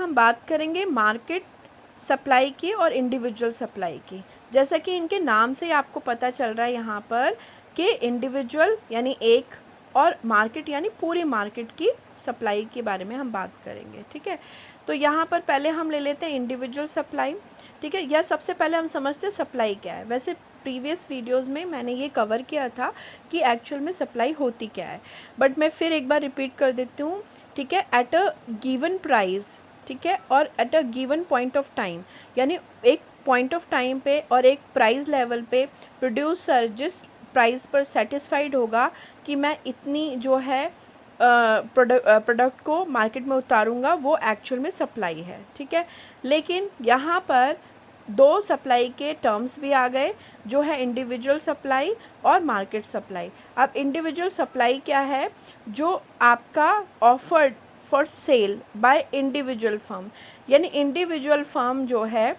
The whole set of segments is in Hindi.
हम बात करेंगे मार्केट सप्लाई की और इंडिविजुअल सप्लाई की। जैसा कि इनके नाम से आपको पता चल रहा है यहाँ पर कि इंडिविजुअल यानी एक और मार्केट यानी पूरी मार्केट की सप्लाई के बारे में हम बात करेंगे। ठीक है, तो यहाँ पर पहले हम ले लेते हैं इंडिविजुअल सप्लाई। ठीक है, या सबसे पहले हम समझते हैं सप्लाई क्या है। वैसे प्रीवियस वीडियोस में मैंने ये कवर किया था कि एक्चुअल में सप्लाई होती क्या है, बट मैं फिर एक बार रिपीट कर देती हूँ। ठीक है, एट अ गिवन प्राइस, ठीक है, और at a given point of time, यानी एक पॉइंट ऑफ टाइम पे और एक प्राइस लेवल पे प्रोड्यूसर जिस प्राइस पर सेटिस्फाइड होगा कि मैं इतनी जो है प्रोडक्ट को मार्केट में उतारूंगा, वो एक्चुअल में सप्लाई है। ठीक है, लेकिन यहाँ पर दो सप्लाई के टर्म्स भी आ गए, जो है इंडिविजुअल सप्लाई और मार्केट सप्लाई। अब इंडिविजुअल सप्लाई क्या है? जो आपका offered for sale by individual firm, यानी इंडिविजुअल फर्म जो है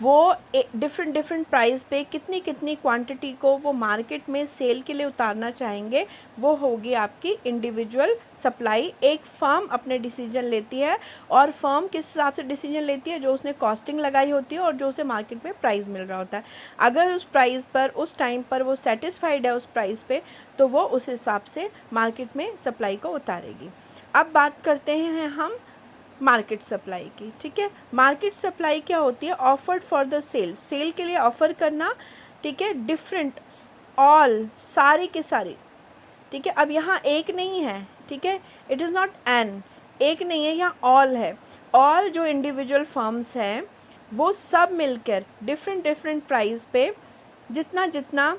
वो डिफरेंट प्राइस पे कितनी कितनी क्वांटिटी को वो मार्केट में सेल के लिए उतारना चाहेंगे, वो होगी आपकी इंडिविजुअल सप्लाई। एक फर्म अपने डिसीजन लेती है, और फर्म किस हिसाब से डिसीजन लेती है? जो उसने कॉस्टिंग लगाई होती है और जो उसे मार्केट में प्राइस मिल रहा होता है। अगर उस प्राइस पर उस टाइम पर वो सेटिस्फाइड है उस प्राइस पे, तो वो उस हिसाब से मार्केट में सप्लाई को उतारेगी। अब बात करते हैं हम मार्केट सप्लाई की। ठीक है, मार्केट सप्लाई क्या होती है? Offered for the sale, sale के लिए ऑफर करना। ठीक है, डिफरेंट, ऑल, सारी के सारी। ठीक है, अब यहाँ एक नहीं है। ठीक है, इट इज़ नॉट एन, एक नहीं है, यहाँ ऑल है। ऑल जो इंडिविजुअल फर्म्स हैं वो सब मिलकर डिफरेंट प्राइस पे जितना जितना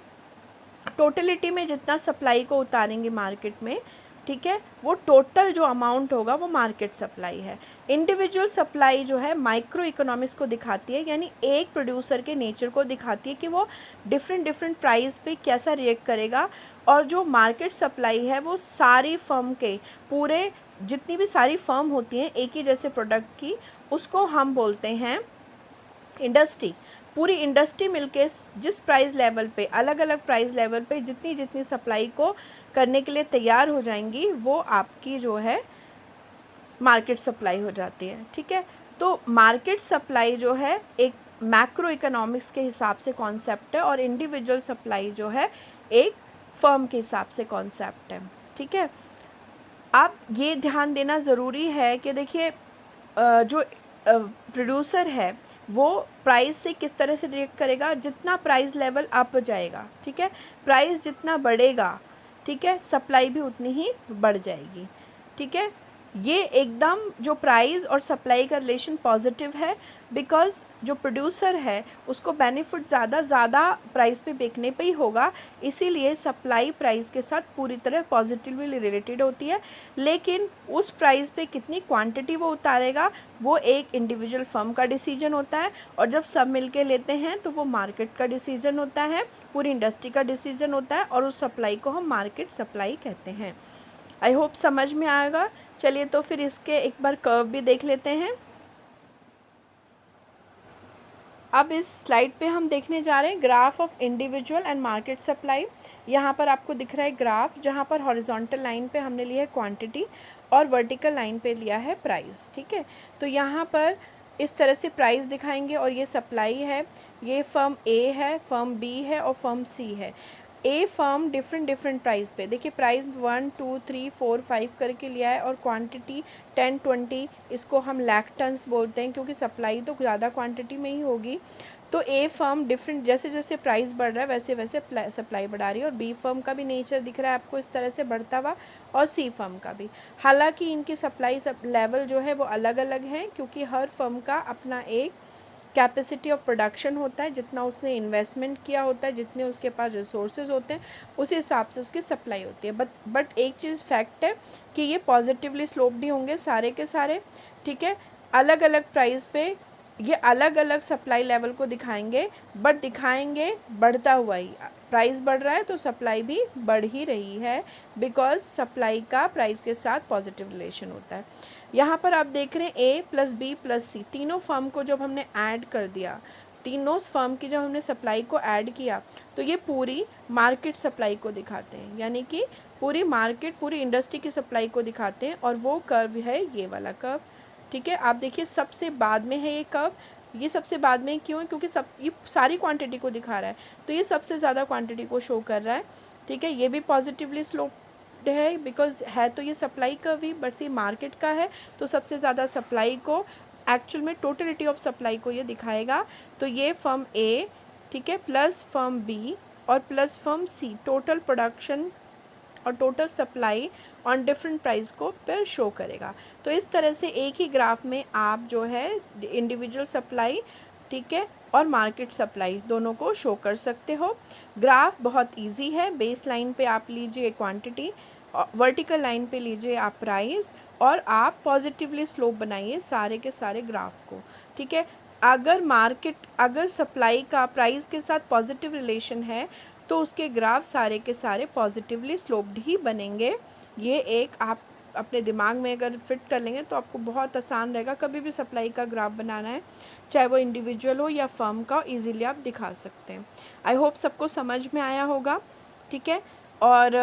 टोटलिटी में जितना सप्लाई को उतारेंगे मार्केट में, ठीक है, वो टोटल जो अमाउंट होगा वो मार्केट सप्लाई है। इंडिविजुअल सप्लाई जो है माइक्रो इकोनॉमिक्स को दिखाती है, यानी एक प्रोड्यूसर के नेचर को दिखाती है कि वो डिफरेंट प्राइस पे कैसा रिएक्ट करेगा। और जो मार्केट सप्लाई है वो सारी फर्म के, पूरे जितनी भी सारी फर्म होती हैं एक ही जैसे प्रोडक्ट की, उसको हम बोलते हैं इंडस्ट्री। पूरी इंडस्ट्री मिलके जिस प्राइस लेवल पे, अलग अलग प्राइस लेवल पे जितनी जितनी सप्लाई को करने के लिए तैयार हो जाएंगी, वो आपकी जो है मार्केट सप्लाई हो जाती है। ठीक है, तो मार्केट सप्लाई जो है एक मैक्रो इकोनॉमिक्स के हिसाब से कॉन्सेप्ट है, और इंडिविजुअल सप्लाई जो है एक फर्म के हिसाब से कॉन्सेप्ट है। ठीक है, अब ये ध्यान देना ज़रूरी है कि देखिए जो प्रोड्यूसर है वो प्राइस से किस तरह से रिएक्ट करेगा। जितना प्राइस लेवल अप जाएगा, ठीक है, प्राइस जितना बढ़ेगा, ठीक है, सप्लाई भी उतनी ही बढ़ जाएगी। ठीक है, ये एकदम जो प्राइस और सप्लाई का रिलेशन पॉजिटिव है, बिकॉज जो प्रोड्यूसर है उसको बेनिफिट ज़्यादा प्राइस पे बेचने पे ही होगा, इसीलिए सप्लाई प्राइस के साथ पूरी तरह पॉजिटिवली रिलेटेड होती है। लेकिन उस प्राइस पे कितनी क्वांटिटी वो उतारेगा वो एक इंडिविजुअल फर्म का डिसीजन होता है, और जब सब मिलके लेते हैं तो वो मार्केट का डिसीजन होता है, पूरी इंडस्ट्री का डिसीजन होता है, और उस सप्लाई को हम मार्केट सप्लाई कहते हैं। आई होप समझ में आएगा। चलिए तो फिर इसके एक बार कर्व भी देख लेते हैं। अब इस स्लाइड पे हम देखने जा रहे हैं graph of individual and market supply. यहाँ पर आपको दिख रहा है ग्राफ, जहाँ पर हॉरिजॉन्टल लाइन पे हमने लिया है क्वांटिटी और वर्टिकल लाइन पे लिया है प्राइस। ठीक है, तो यहाँ पर इस तरह से प्राइस दिखाएंगे, और ये सप्लाई है, ये फर्म ए है, फर्म बी है और फर्म सी है। ए फर्म डिफरेंट प्राइस पे, देखिए प्राइस 1 2 3 4 5 करके लिया है, और क्वांटिटी 10 20, इसको हम लाख टन्स बोलते हैं क्योंकि सप्लाई तो ज़्यादा क्वांटिटी में ही होगी। तो ए फर्म डिफरेंट, जैसे जैसे प्राइस बढ़ रहा है वैसे वैसे सप्लाई बढ़ा रही है, और बी फर्म का भी नेचर दिख रहा है आपको इस तरह से बढ़ता हुआ, और सी फर्म का भी। हालांकि इनकी सप्लाई लेवल जो है वो अलग अलग हैं, क्योंकि हर फर्म का अपना एक कैपेसिटी ऑफ प्रोडक्शन होता है, जितना उसने इन्वेस्टमेंट किया होता है, जितने उसके पास रिसोर्सेज होते हैं, उस हिसाब से उसकी सप्लाई होती है। बट एक चीज़ फैक्ट है कि ये पॉजिटिवली स्लोप्ड ही होंगे सारे के सारे। ठीक है, अलग अलग प्राइस पे ये अलग अलग सप्लाई लेवल को दिखाएंगे, बट दिखाएंगे बढ़ता हुआ ही। प्राइस बढ़ रहा है तो सप्लाई भी बढ़ ही रही है, बिकॉज सप्लाई का प्राइस के साथ पॉजिटिव रिलेशन होता है। यहाँ पर आप देख रहे हैं ए प्लस बी प्लस सी, तीनों फर्म को जब हमने ऐड कर दिया, तीनों फर्म की जब हमने सप्लाई को ऐड किया, तो ये पूरी मार्केट सप्लाई को दिखाते हैं, यानी कि पूरी मार्केट, पूरी इंडस्ट्री की सप्लाई को दिखाते हैं। और वो कर्व है ये वाला कर्व, ठीक है, आप देखिए सबसे बाद में है ये कर्व, ये सबसे बाद में क्यों है, क्योंकि ये सारी क्वांटिटी को दिखा रहा है, तो ये सबसे ज़्यादा क्वांटिटी को शो कर रहा है। ठीक है, ये भी पॉजिटिवली स्लोप्ड है, बिकॉज है तो ये सप्लाई कर्व ही, बट ये मार्केट का है, तो सबसे ज़्यादा सप्लाई को, एक्चुअल में टोटलिटी ऑफ सप्लाई को ये दिखाएगा। तो ये फर्म ए, ठीक है, प्लस फर्म बी और plus firm C, total production और total supply on different price को पर शो करेगा। तो इस तरह से एक ही ग्राफ में आप जो है इंडिविजुअल सप्लाई, ठीक है, और मार्केट सप्लाई दोनों को शो कर सकते हो। ग्राफ बहुत इजी है, बेस लाइन पे आप लीजिए क्वांटिटी, वर्टिकल लाइन पे लीजिए आप प्राइस, और आप पॉजिटिवली स्लोप बनाइए सारे के सारे ग्राफ को। ठीक है, अगर सप्लाई का प्राइस के साथ पॉजिटिव रिलेशन है तो उसके ग्राफ सारे के सारे पॉजिटिवली स्लोप्ड ही बनेंगे। ये एक आप अपने दिमाग में अगर फिट कर लेंगे तो आपको बहुत आसान रहेगा, कभी भी सप्लाई का ग्राफ बनाना है, चाहे वो इंडिविजुअल हो या फर्म का, इजीली आप दिखा सकते हैं। आई होप सबको समझ में आया होगा। ठीक है, और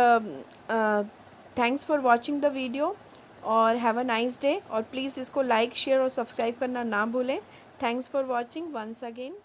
thanks for watching the video, और हैव अ नाइस डे, और प्लीज़ इसको लाइक, शेयर और सब्सक्राइब करना ना भूलें। Thanks for watching once again.